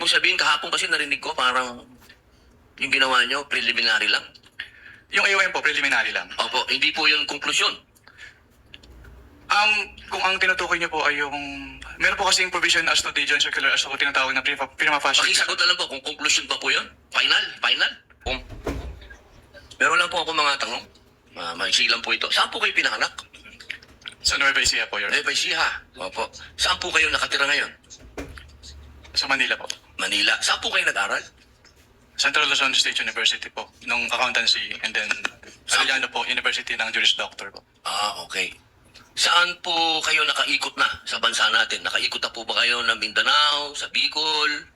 po sabihin, kahapon kasi narinig ko parang yung ginawa nyo, preliminary lang. Yung AOM po, preliminary lang. Opo, hindi po yung konklusyon. Kung ang tinutukoy niyo po ay yung... Meron po kasing provision as to the joint circular as to tinatawag na prima facie. Pakisagot na lang po kung konklusyon pa po yun. Final? Final? Meron lang po ako mga tanong. Maiksi lang po ito. Saan po kayo pinanganak? Sa Nueva Ecija po, Your Honor. Nueva Ecija. Opo. Saan po kayo nakatira ngayon? Sa Manila po. Manila. Saan po kayo nag-aral? Central Luzon State University po, nung accountancy, and then Arellano po, University ng Juris Doctor po. Okay. Saan po kayo nakaikot na sa bansa natin? Nakaikot na po ba kayo ng Mindanao, sa Bicol?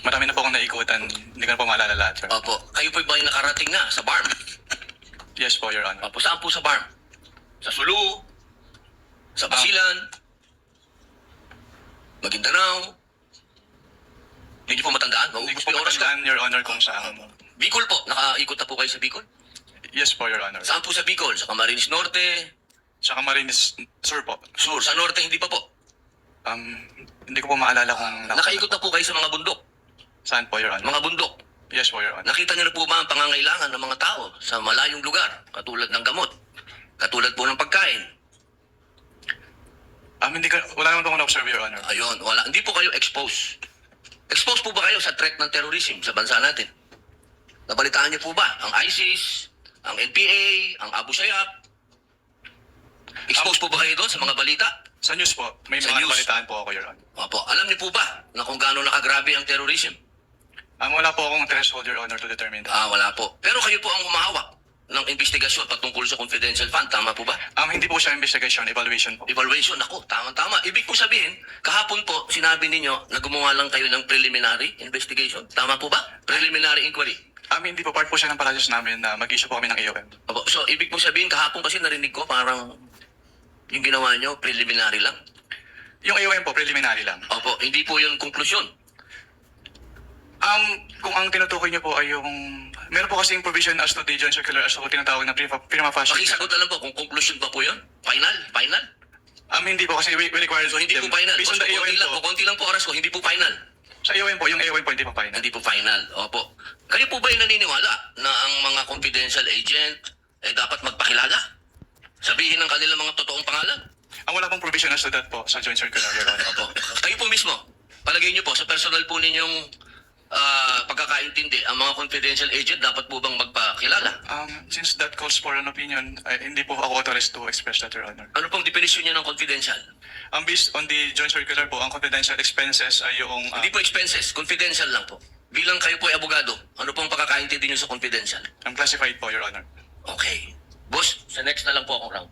Marami na po akong naikutan, hindi ko na po maalala lahat, Sir. Opo. Kayo po ba yung nakarating na sa BARM? Yes po, Your Honor. Opo. Saan po sa BARM? Sa Sulu? Sa Basilan? Maguindanao? Hindi niyo po matandaan? Hindi ko Maubos po po yung oras ko. matandaan, Your Honor, kung saan. Bicol po. Nakaikot na po kayo sa Bicol? Yes po, Your Honor. Saan po sa Bicol? Sa Camarines Norte? Sa Camarines Sur po. Sur? Sa Norte hindi pa po? Hindi ko po maalala kung... Nakaikot na po kayo sa mga bundok? Saan po, Your Honor? Mga bundok? Yes po, Your Honor. Nakita niyo na po ba ang pangangailangan ng mga tao sa malayong lugar? Katulad ng gamot? Katulad po ng pagkain? Wala naman po akong na-observe, Your Honor. Ayun, wala. Hindi po kayo exposed. Exposed po ba kayo sa threat ng terrorism sa bansa natin? Nabalitaan niyo po ba ang ISIS, ang NPA, ang Abu Sayyaf? Exposed po ba kayo doon sa mga balita? Sa news po, may Sa mga news. balitaan po ako, Your Honor. Opo, alam niyo po ba na kung gaano nakagrabe ang terrorism? Wala po akong threshold, Your Honor, to determine that. Wala po. Pero kayo po ang humahawak ng investigasyon patungkol sa confidential fund. Tama po ba? Hindi po siya investigation, evaluation po. Evaluation, ako, tama-tama. Ibig po sabihin, kahapon po, sinabi ninyo na gumawa lang kayo ng preliminary investigation. Tama po ba? Preliminary inquiry. Hindi po, part po siya ng process namin na mag-issue po kami ng AOM. Opo. So, ibig po sabihin, kahapon kasi narinig ko parang yung ginawa nyo, preliminary lang. Yung AOM po, preliminary lang. Opo, hindi po yung konklusyon. Kung ang tinutukoy niyo po ay yung... Meron po kasing provision as to the joint circular as to tinatawag na prima facie. Pakisagot na lang po kung konklusyon pa po yun. Final? Hindi po kasi we require... So, hindi po final. Based on the AOM po. Konti lang po oras ko, hindi po final. Sa AOM po, yung AOM po hindi po final. Hindi po final. Opo. Kayo po ba yung naniniwala na ang mga confidential agent dapat magpakilala? Sabihin ng kanilang mga totoong pangalan? Wala pong provision as to that po sa joint circular, Your Honor. Opo. Kayo po mismo, palagay niyo po sa personal po ninyong pagkakaintindi, ang mga confidential agent dapat po bang magpakilala? Since that calls for an opinion, hindi po ako authorized to express that, Your Honor. Ano pong definisyon niyo ng confidential? Based on the joint circular po, ang confidential expenses ay yung... Hindi po expenses, confidential lang po. Bilang kayo po ay abogado, ano pong pagkakaintindi niyo sa confidential? classified po, Your Honor. Okay. Boss, sa next na lang po akong round.